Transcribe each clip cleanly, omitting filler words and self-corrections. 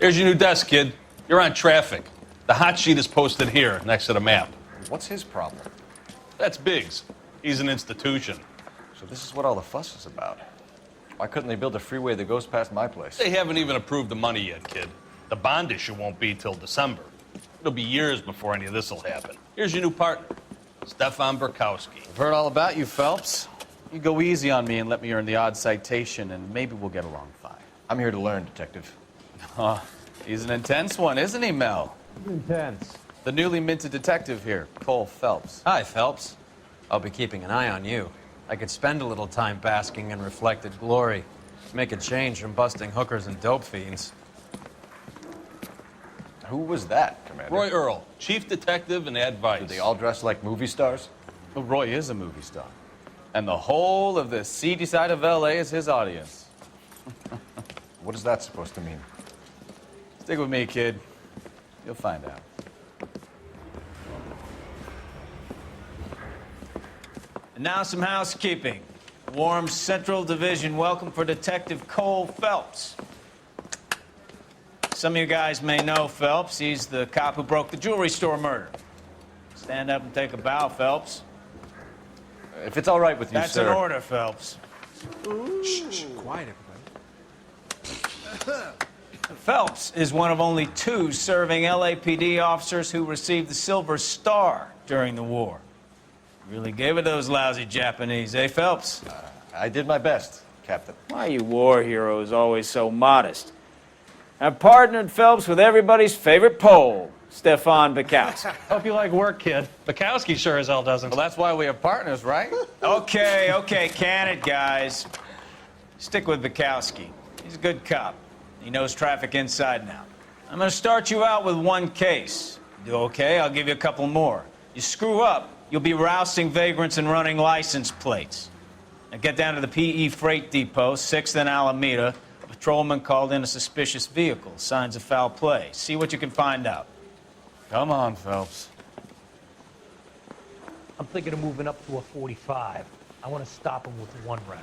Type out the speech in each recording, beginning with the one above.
Here's your new desk, kid. You're on traffic. The hot sheet is posted here, next to the map. What's his problem? That's Biggs. He's an institution. So this is what all the fuss is about. Why couldn't they build a freeway that goes past my place? They haven't even approved the money yet, kid. The bond issue won't be till December. It'll be years before any of this will happen. Here's your new partner, Stefan Burkowski. I've heard all about you, Phelps. You go easy on me and let me earn the odd citation, and maybe we'll get along fine. I'm here to learn, Detective. He's an intense one, isn't he, Mel? Intense. The newly minted detective here, Cole Phelps. Hi, Phelps. I'll be keeping an eye on you. I could spend a little time basking in reflected glory. Make a change from busting hookers and dope fiends. Who was that, Commander? Roy Earl, chief detective and advice. Do they all dress like movie stars? Well, Roy is a movie star. And the whole of the seedy side of L.A. is his audience. What is that supposed to mean? Stick with me, kid. You'll find out. And now some housekeeping. Warm Central Division welcome for Detective Cole Phelps. Some of you guys may know Phelps. He's the cop who broke the jewelry store murder. Stand up and take a bow, Phelps. If it's all right with you, That's sir. an order, Phelps. Shh, quiet, everybody. Phelps is one of only 2 serving LAPD officers who received the Silver Star during the war. Really gave it those lousy Japanese, eh, Phelps? I did my best, Captain. Why are you war heroes always so modest? I've partnered Phelps with everybody's favorite Pole, Stefan Burkowski. Hope you like work, kid. Bukowski sure as hell doesn't. Well, that's why we have partners, right? Okay, can it, guys. Stick with Bukowski. He's a good cop. He knows traffic inside and out. I'm going to start you out with 1 case. You do okay, I'll give you a couple more. You screw up, you'll be rousting vagrants and running license plates. Now get down to the PE Freight Depot, 6th and Alameda. A patrolman called in a suspicious vehicle. Signs of foul play. See what you can find out. Come on, Phelps. I'm thinking of moving up to a 45. I want to stop him with 1 round.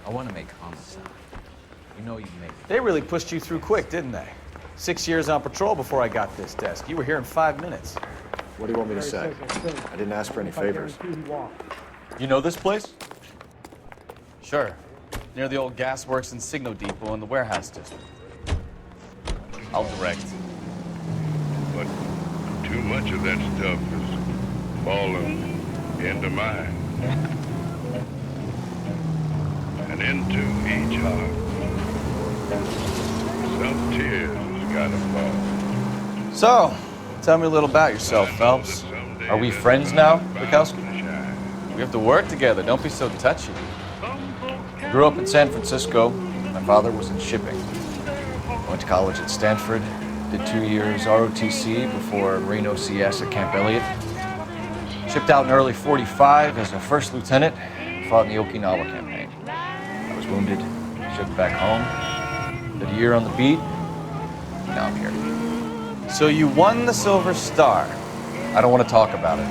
I want to make homicide. You know you make it. They really pushed you through quick, didn't they? 6 years on patrol before I got this desk. You were here in 5 minutes. What do you want me to say? I didn't ask for any favors. You know this place? Sure. Near the old gas works and Signo Depot in the warehouse district. I'll direct. But too much of that stuff is falling into mine. And into each heart. Some tears has gotta fall. So, tell me a little about yourself, Phelps. Are we friends now, Bukowski? We have to work together. Don't be so touchy. I grew up in San Francisco. My father was in shipping. Went to college at Stanford. Did 2 years ROTC before Reno CS at Camp Elliott. Shipped out in early '45 as a first lieutenant. Fought in the Okinawa campaign. I was wounded. Shipped back home. Did a year on the beat. Now I'm here. So you won the Silver Star. I don't want to talk about it.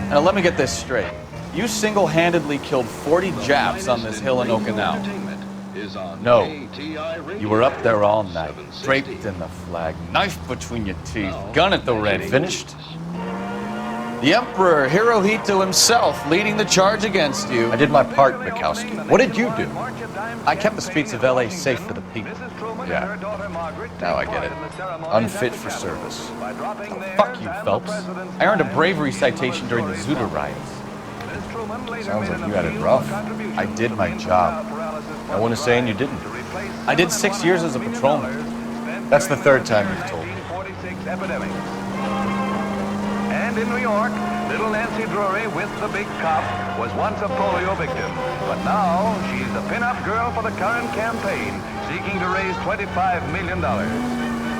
Now let me get this straight. You single-handedly killed 40 Japs on this hill in Okinawa. No. You were up there all night, draped in the flag, knife between your teeth, gun at the ready. Finished? The Emperor Hirohito himself leading the charge against you. I did my part, Bukowski. What did you do? I kept the streets of L.A. safe for the people. Yeah. Now I get it. Unfit for service. Fuck you, Phelps. I earned a bravery citation during the Zuda riots. Sounds like you had it rough. I did my job. No one is saying you didn't. I did 6 years as a patrolman. That's the 3rd time you've told me. And in New York, little Nancy Drury with the big cop was once a polio victim. But now she's a pin-up girl for the current campaign, seeking to raise $25 million.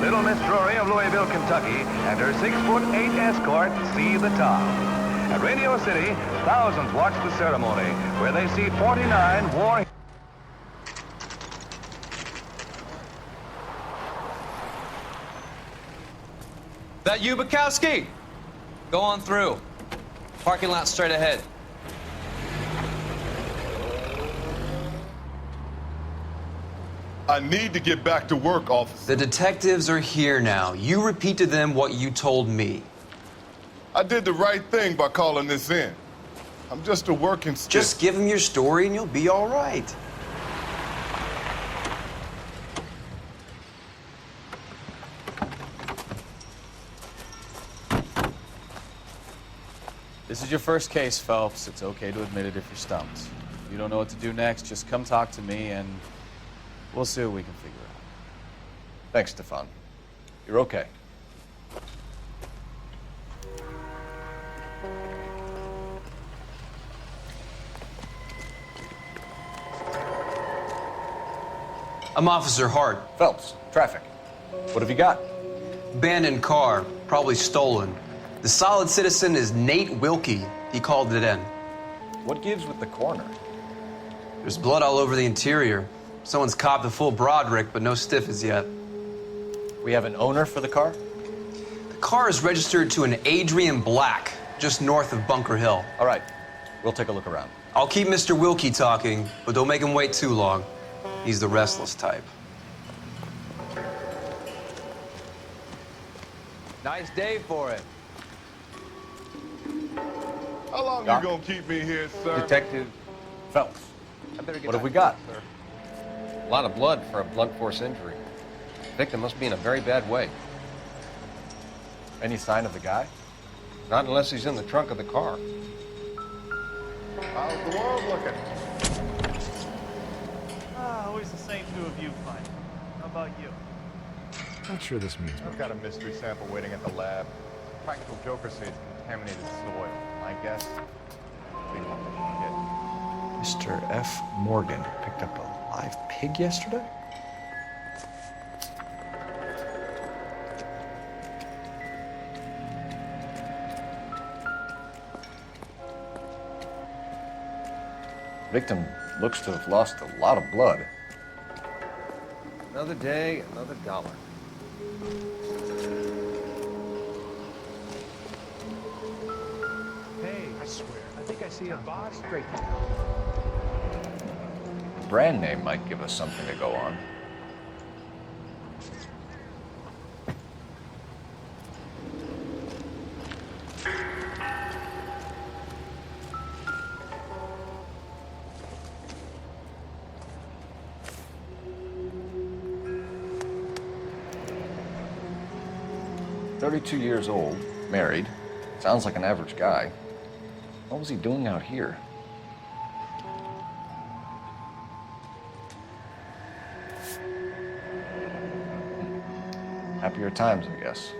Little Miss Drury of Louisville, Kentucky, and her 6'8" escort see the town. At Radio City, thousands watch the ceremony, where they see 49 war. That you, Bukowski? Go on through. Parking lot straight ahead. I need to get back to work, officer. The detectives are here now. You repeat to them what you told me. I did the right thing by calling this in. I'm just a working stiff. Just give them your story and you'll be all right. This is your first case, Phelps. It's okay to admit it if you're stumped. If you don't know what to do next, just come talk to me and we'll see what we can figure out. Thanks, Stefan. You're okay. I'm Officer Hart. Phelps, traffic. What have you got? Abandoned car, probably stolen. The solid citizen is Nate Wilkie. He called it in. What gives with the coroner? There's blood all over the interior. Someone's copped a full Broderick, but no stiff as yet. We have an owner for the car? The car is registered to an Adrian Black, just north of Bunker Hill. All right, we'll take a look around. I'll keep Mr. Wilkie talking, but don't make him wait too long. He's the restless type. Nice day for it. How long Doc? you gonna keep me here, sir? Detective Phelps. I better get What have we back. got? A lot of blood for a blunt force injury. The victim must be in a very bad way. Any sign of the guy? Not unless he's in the trunk of the car. How's the world looking? Always the same two of you fighting. How about you? Not sure this means I've got a mystery sample waiting at the lab. Practical Joker says it's contaminated soil. My guess, big one we can Mr. F. Morgan picked up a live pig yesterday? Victim looks to have lost a lot of blood. Another day, another dollar. Hey, I swear, I think I see a body straight there. The brand name might give us something to go on. "32 years old, married. Sounds like an average guy. What was he doing out here?" Happier times, I guess.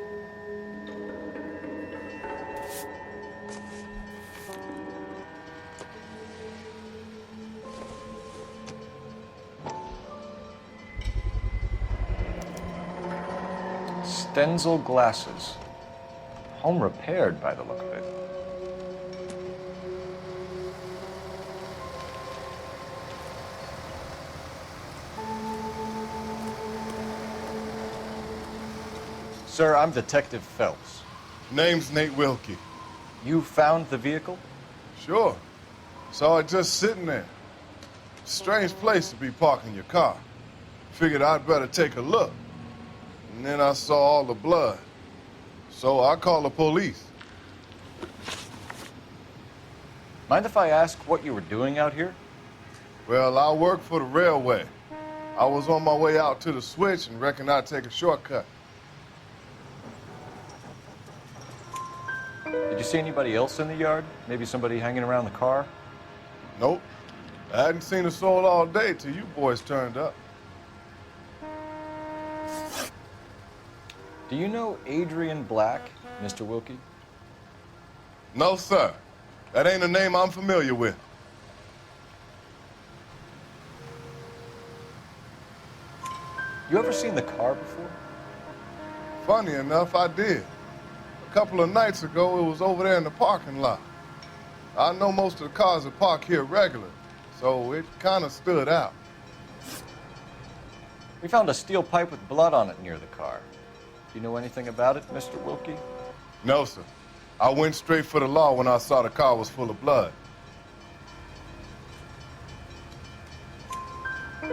Stenzel glasses. Home repaired by the look of it. Sir, I'm Detective Phelps. Name's Nate Wilkie. You found the vehicle? Sure. Saw it just sitting there. Strange place to be parking your car. Figured I'd better take a look. And then I saw all the blood. So I called the police. Mind if I ask what you were doing out here? Well, I work for the railway. I was on my way out to the switch and reckoned I'd take a shortcut. Did you see anybody else in the yard? Maybe somebody hanging around the car? Nope. I hadn't seen a soul all day till you boys turned up. Do you know Adrian Black, Mr. Wilkie? No, sir. That ain't a name I'm familiar with. You ever seen the car before? Funny enough, I did. A couple of nights ago, it was over there in the parking lot. I know most of the cars are parked here regular, so it kind of stood out. We found a steel pipe with blood on it near the car. Do you know anything about it, Mr. Wilkie? No, sir. I went straight for the law when I saw the car was full of blood.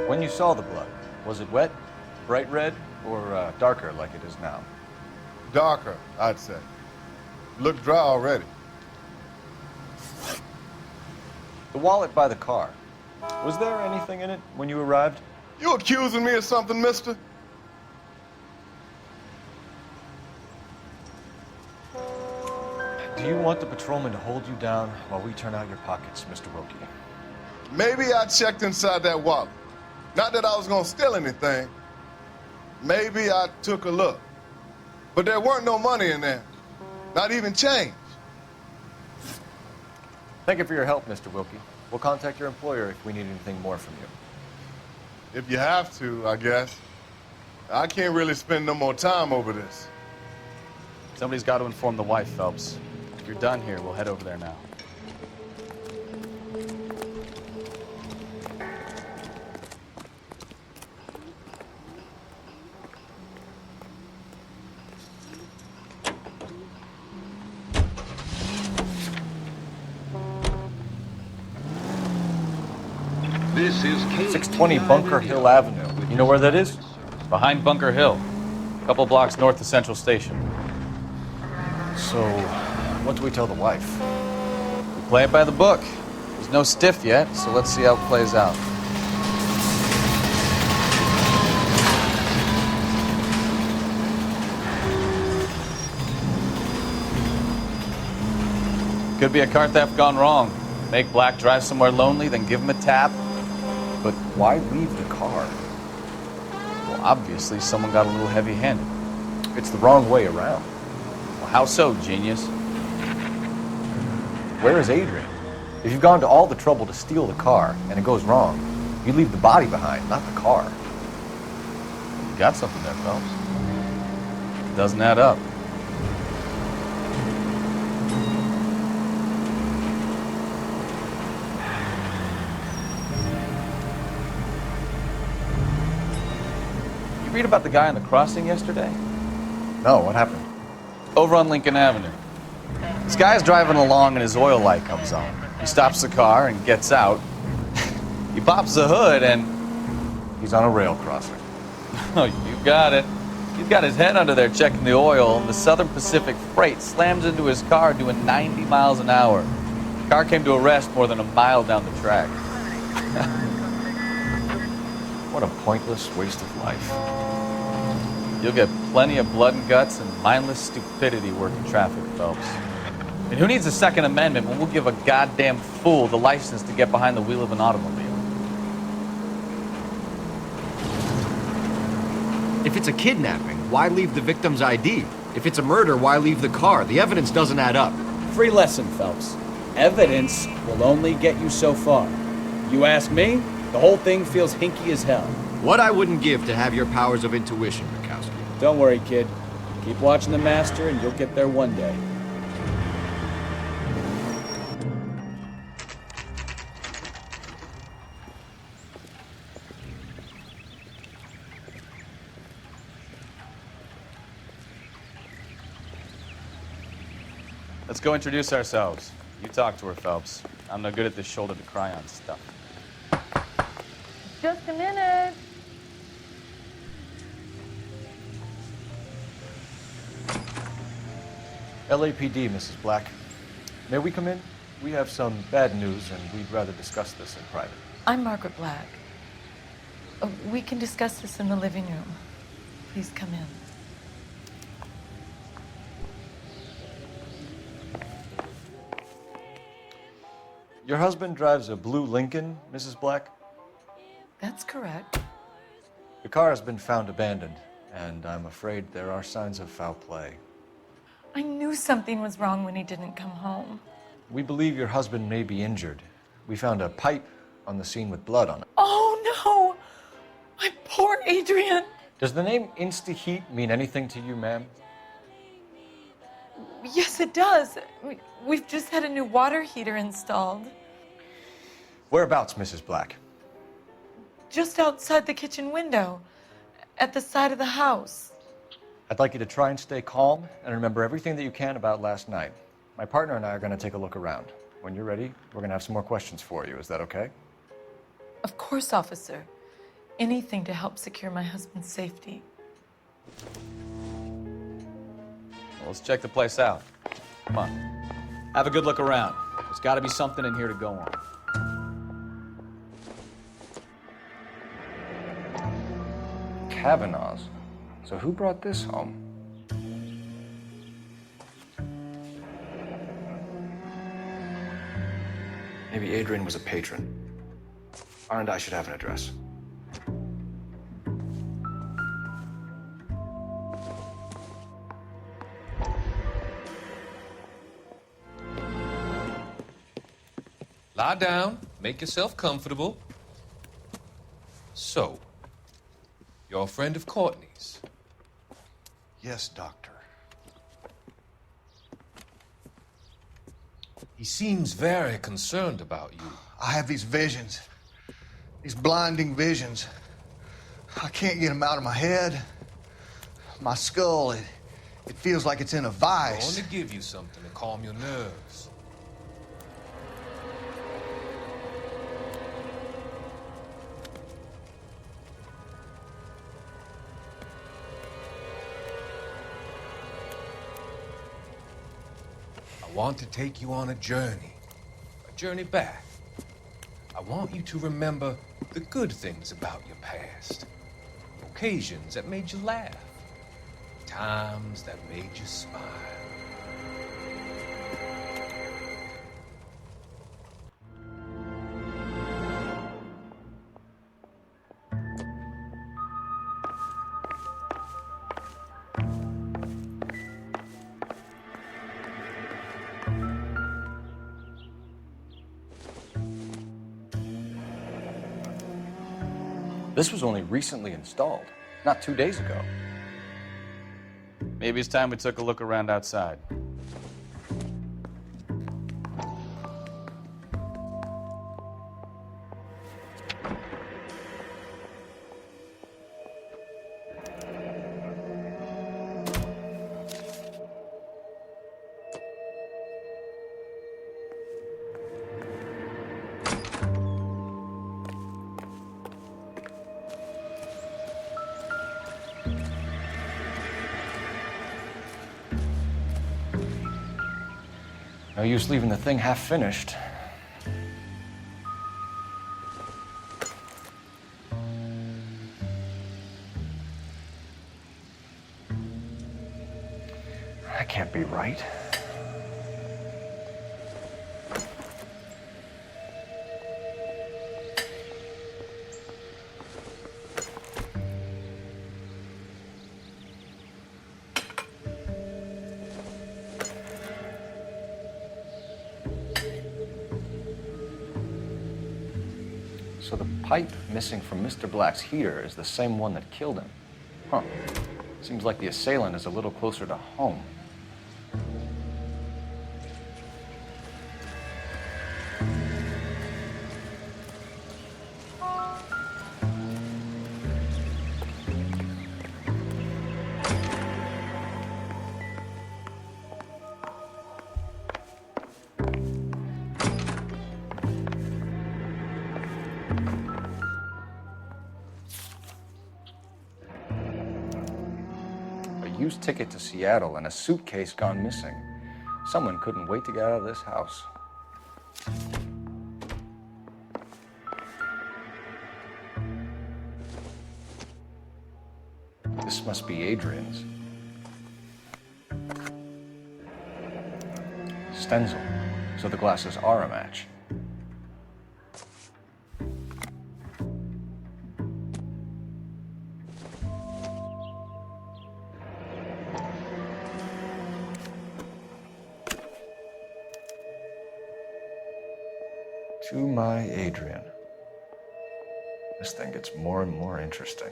When you saw the blood, Was it wet, bright red, or darker like it is now? Darker, I'd say. Looked dry already. The wallet by the car. Was there anything in it when you arrived? You accusing me of something, mister? Do you want the patrolman to hold you down while we turn out your pockets, Mr. Wilkie? Maybe I checked inside that wallet. Not that I was gonna steal anything. Maybe I took a look. But there weren't no money in there. Not even change. Thank you for your help, Mr. Wilkie. We'll contact your employer if we need anything more from you. If you have to, I guess. I can't really spend no more time over this. Somebody's got to inform the wife, Phelps. If you're done here, we'll head over there now. This is 620 Bunker Hill Avenue. You know where that is? Behind Bunker Hill, a couple blocks north of Central Station. So, what do we tell the wife? We play it by the book. There's no stiff yet, so let's see how it plays out. Could be a car theft gone wrong. Make Black drive somewhere lonely, then give him a tap. But why leave the car? Well, obviously, someone got a little heavy-handed. It's the wrong way around. Well, how so, genius? Where is Adrian? If you've gone to all the trouble to steal the car and it goes wrong, you leave the body behind, not the car. You got something there, Phelps. Doesn't add up. Read about the guy on the crossing yesterday? No, what happened? Over on Lincoln Avenue. This guy's driving along and his oil light comes on. He stops the car and gets out. He pops the hood and... He's on a rail crossing. Oh, you got it. He's got his head under there checking the oil, and the Southern Pacific Freight slams into his car doing 90 miles an hour. The car came to a rest more than a mile down the track. What a pointless waste of life. You'll get plenty of blood and guts and mindless stupidity working traffic, Phelps. And who needs a Second Amendment when we'll give a goddamn fool the license to get behind the wheel of an automobile? If it's a kidnapping, why leave the victim's ID? If it's a murder, why leave the car? The evidence doesn't add up. Free lesson, Phelps. Evidence will only get you so far. You ask me, the whole thing feels hinky as hell. What I wouldn't give to have your powers of intuition, Mikowski. Don't worry, kid. Keep watching the master and you'll get there one day. Let's go introduce ourselves. You talk to her, Phelps. I'm no good at this shoulder to cry on stuff. Just a minute. LAPD, Mrs. Black. May we come in? We have some bad news, and we'd rather discuss this in private. I'm Margaret Black. We can discuss this in the living room. Please come in. Your husband drives a blue Lincoln, Mrs. Black? That's correct. The car has been found abandoned, and I'm afraid there are signs of foul play. I knew something was wrong when he didn't come home. We believe your husband may be injured. We found a pipe on the scene with blood on it. Oh, no! My poor Adrian! Does the name Insta-Heat mean anything to you, ma'am? Yes, it does. We've just had a new water heater installed. Whereabouts, Mrs. Black? Just outside the kitchen window, at the side of the house. I'd like you to try and stay calm and remember everything that you can about last night. My partner and I are going to take a look around. When you're ready, we're going to have some more questions for you. Is that okay? Of course, officer. anything to help secure my husband's safety. Well, let's check the place out. Come on. Have a good look around. There's got to be something in here to go on. Kavanaugh's. So who brought this home? Maybe Adrian was a patron. R&I should have an address. Lie down, make yourself comfortable. So, you're a friend of Courtney's? Yes, Doctor. He seems very concerned about you. I have these visions. These blinding visions. I can't get them out of my head. My skull, it feels like it's in a I vice. want to give you something to calm your nerves. I want to take you on a journey back. I want you to remember the good things about your past, occasions that made you laugh, times that made you smile. This was only recently installed, not 2 days ago. Maybe it's time we took a look around outside. No use leaving the thing half finished. That can't be right. So the pipe missing from Mr. Black's heater is the same one that killed him. Huh. Seems like the assailant is a little closer to home. Used ticket to Seattle and a suitcase gone missing. Someone couldn't wait to get out of this house. This must be Adrian's. Stenzel, so the glasses are a match. To my Adrian. This thing gets more and more interesting.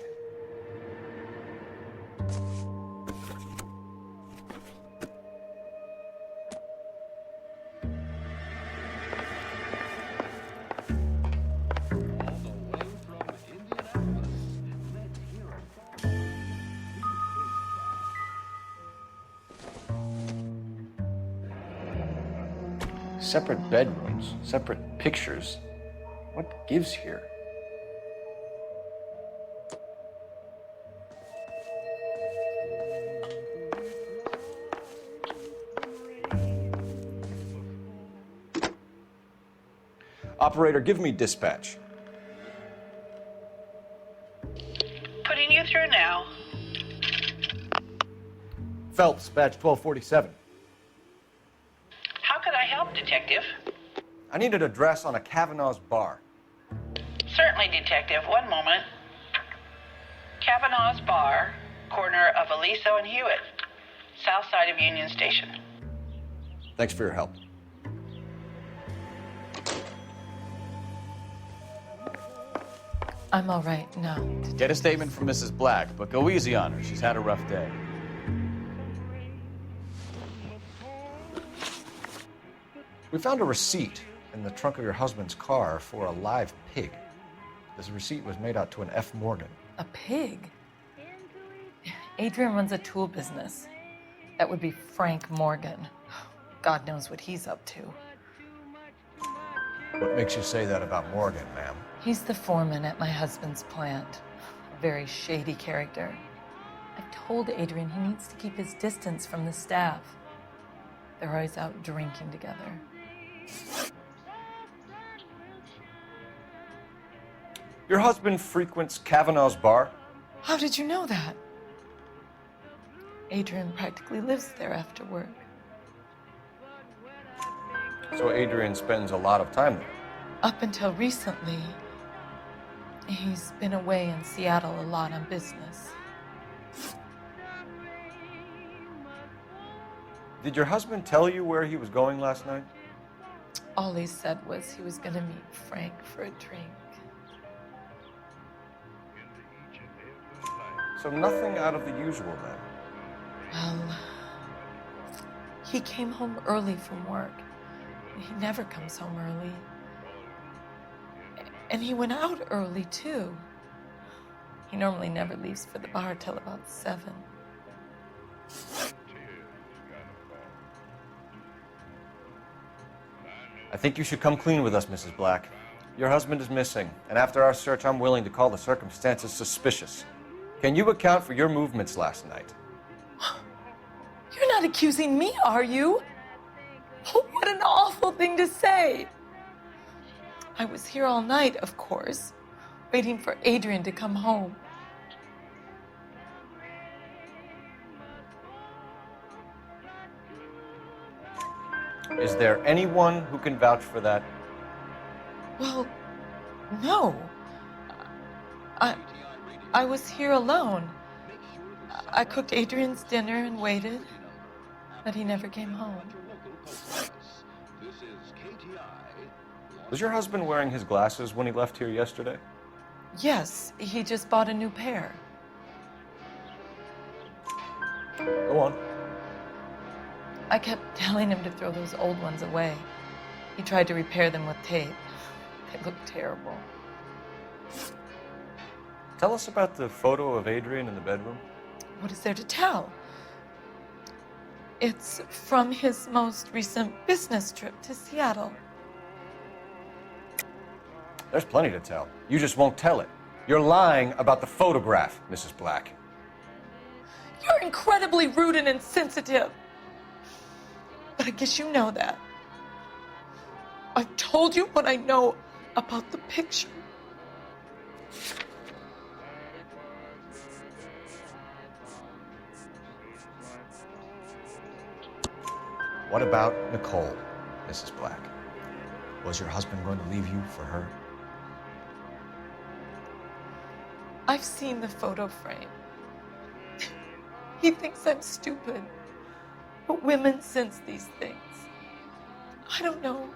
Separate bedrooms, separate pictures. What gives here? Operator, give me dispatch. Putting you through now. Phelps, badge 1247. How could I help, Detective? I need an address on a Kavanaugh's bar. Certainly, Detective. One moment. Kavanaugh's Bar, corner of Aliso and Hewitt, south side of Union Station. Thanks for your help. I'm all right now. Get a statement from Mrs. Black, but go easy on her. She's had a rough day. We found a receipt in the trunk of your husband's car for a live pig. This receipt was made out to an F. Morgan. A pig? Adrian runs a tool business. That would be Frank Morgan. God knows what he's up to. What makes you say that about Morgan, ma'am? He's the foreman at my husband's plant. A very shady character. I've told Adrian he needs to keep his distance from the staff. They're always out drinking together. Your husband frequents Kavanaugh's bar? How did you know that? Adrian practically lives there after work. So Adrian spends a lot of time there? Up until recently, he's been away in Seattle a lot on business. Did your husband tell you where he was going last night? All he said was he was going to meet Frank for a drink. So nothing out of the usual then? Well, he came home early from work. He never comes home early. And he went out early, too. He normally never leaves for the bar till about 7. I think you should come clean with us, Mrs. Black. Your husband is missing, and after our search, I'm willing to call the circumstances suspicious. Can you account for your movements last night? You're not accusing me, are you? What an awful thing to say. I was here all night, of course, waiting for Adrian to come home. Is there anyone who can vouch for that? Well, no. I was here alone. I cooked Adrian's dinner and waited, but he never came home. Was your husband wearing his glasses when he left here yesterday? Yes, he just bought a new pair. Go on. I kept telling him to throw those old ones away. He tried to repair them with tape. They looked terrible. Tell us about the photo of Adrian in the bedroom. What is there to tell? It's from his most recent business trip to Seattle. There's plenty to tell. You just won't tell it. You're lying about the photograph, Mrs. Black. You're incredibly rude and insensitive. But I guess you know that. I've told you what I know about the picture. What about Nicole, Mrs. Black? Was your husband going to leave you for her? I've seen the photo frame. He thinks I'm stupid. But women sense these things. I don't know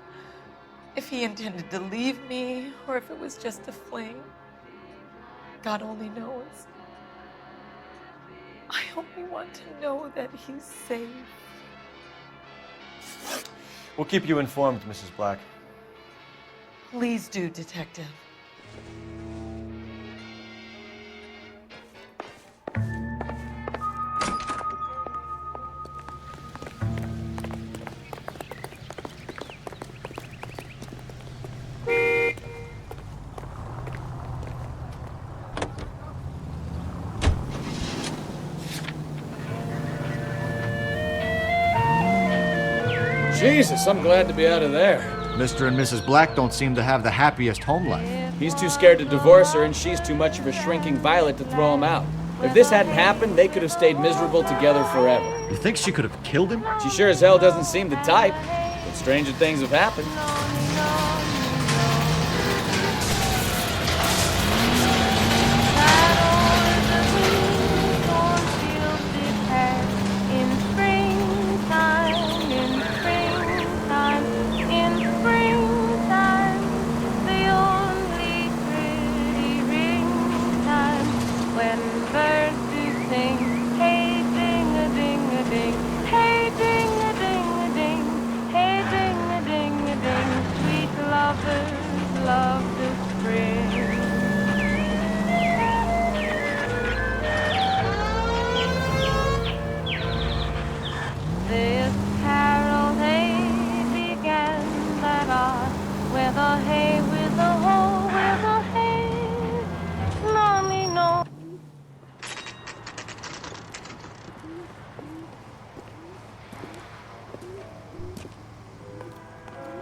if he intended to leave me or if it was just a fling. God only knows. I only want to know that he's safe. We'll keep you informed, Mrs. Black. Please do, Detective. Jesus, I'm glad to be out of there. Mr. and Mrs. Black don't seem to have the happiest home life. He's too scared to divorce her, and she's too much of a shrinking violet to throw him out. If this hadn't happened, they could have stayed miserable together forever. You think she could have killed him? She sure as hell doesn't seem the type, but stranger things have happened.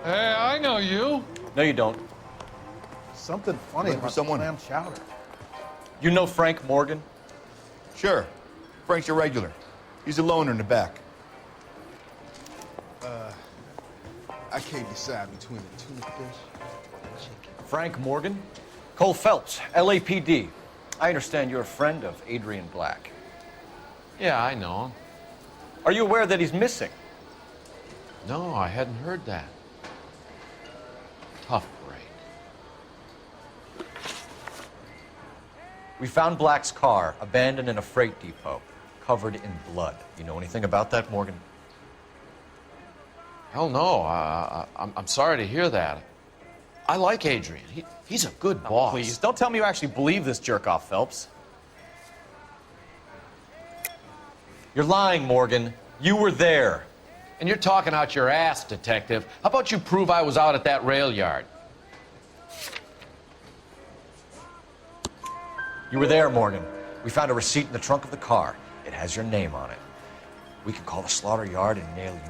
Hey, I know you. No, you don't. Something funny about someone. clam chowder. You know Frank Morgan? Sure. Frank's your regular. He's a loner in the back. I can't decide between the tuna fish and chicken. Frank Morgan? Cole Phelps, LAPD. I understand you're a friend of Adrian Black. Yeah, I know him. Are you aware that he's missing? No, I hadn't heard that. Tough break. We found Black's car abandoned in a freight depot, covered in blood. You know anything about that, Morgan? Hell no. I'm sorry to hear that. I like Adrian. He's a good boss. Please, don't tell me you actually believe this jerk-off, Phelps. You're lying, Morgan. You were there. And you're talking out your ass, detective. How about you prove I was out at that rail yard? You were there, Morgan. We found a receipt in the trunk of the car. It has your name on it. We can call the slaughter yard and nail you on it.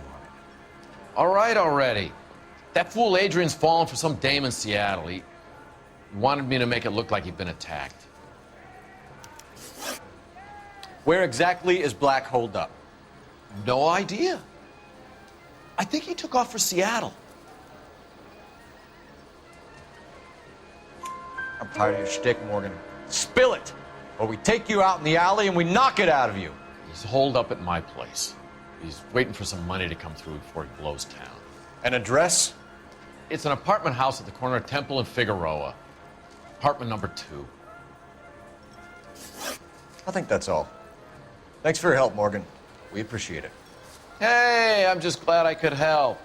All right already. That fool Adrian's fallen for some dame in Seattle. He wanted me to make it look like he'd been attacked. Where exactly is Black holed up? No idea. I think he took off for Seattle. I'm tired of your shtick, Morgan. Spill it, or we take you out in the alley and we knock it out of you. He's holed up at my place. He's waiting for some money to come through before he blows town. An address? It's an apartment house at the corner of Temple and Figueroa. Apartment number 2. I think that's all. Thanks for your help, Morgan. We appreciate it. Hey, I'm just glad I could help.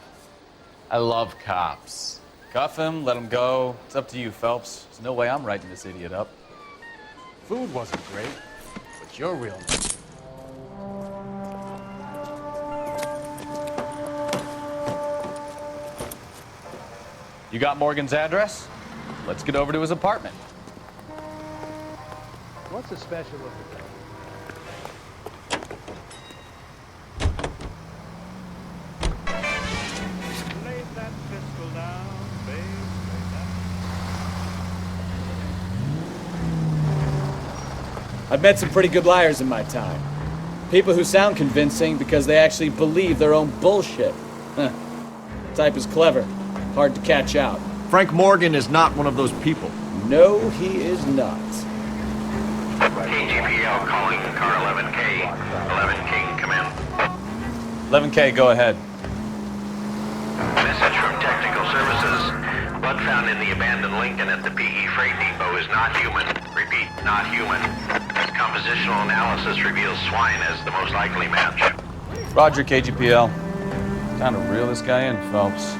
I love cops. Cuff him, let him go. It's up to you, Phelps. There's no way I'm writing this idiot up. Food wasn't great, but you're real nice. You got Morgan's address? Let's get over to his apartment. What's the special of the day? Lay that pistol down, babe. I've met some pretty good liars in my time. People who sound convincing because they actually believe their own bullshit. Huh. Type is clever. Hard to catch out. Frank Morgan is not one of those people. No, he is not. KGPL calling car 11K. 11K, come in. 11K, go ahead. Message from Technical Services. Blood found in the abandoned Lincoln at the PE Freight Depot is not human. Repeat, not human. Compositional analysis reveals swine as the most likely match. Roger, KGPL. Time to reel this guy in, Phelps.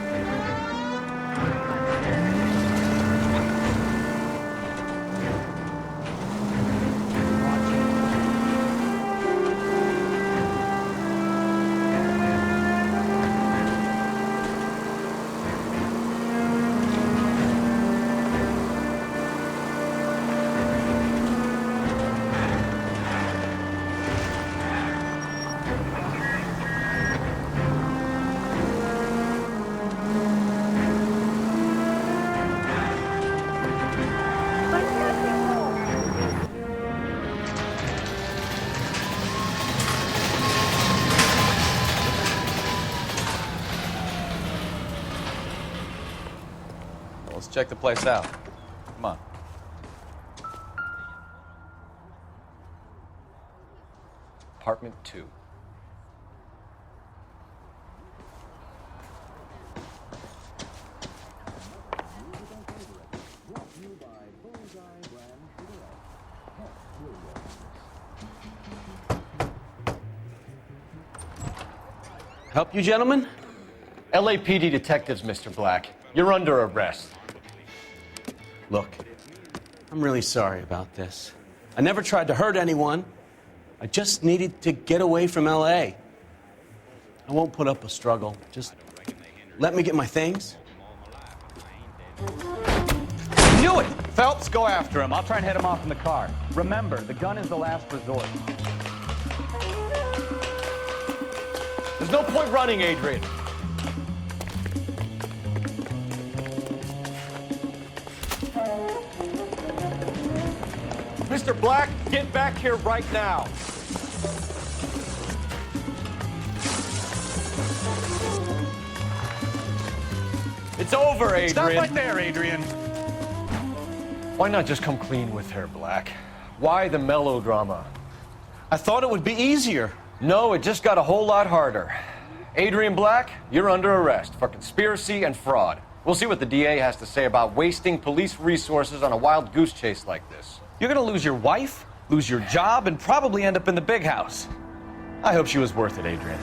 Let's check the place out. Come on. Apartment 2. Help you, gentlemen? LAPD detectives, Mr. Black. You're under arrest. Look, I'm really sorry about this. I never tried to hurt anyone. I just needed to get away from LA. I won't put up a struggle. Just let me get my things. Knew it! Phelps, go after him. I'll try and head him off in the car. Remember, the gun is the last resort. There's no point running, Adrian. Mr. Black, get back here right now. It's over, Adrian. Stop right there, Adrian. Why not just come clean with her, Black? Why the melodrama? I thought it would be easier. No, it just got a whole lot harder. Adrian Black, you're under arrest for conspiracy and fraud. We'll see what the DA has to say about wasting police resources on a wild goose chase like this. You're gonna lose your wife, lose your job, and probably end up in the big house. I hope she was worth it, Adrian.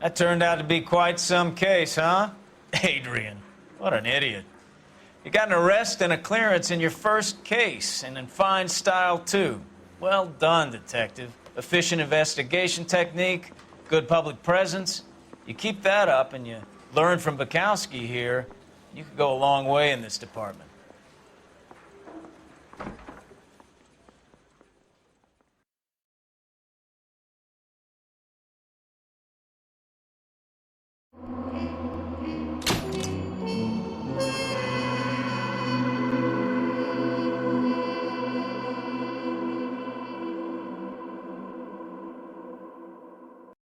That turned out to be quite some case, huh? Adrian, what an idiot. You got an arrest and a clearance in your first case, and in fine style, too. Well done, detective. Efficient investigation technique, good public presence. You keep that up and you learn from Bukowski here, you could go a long way in this department.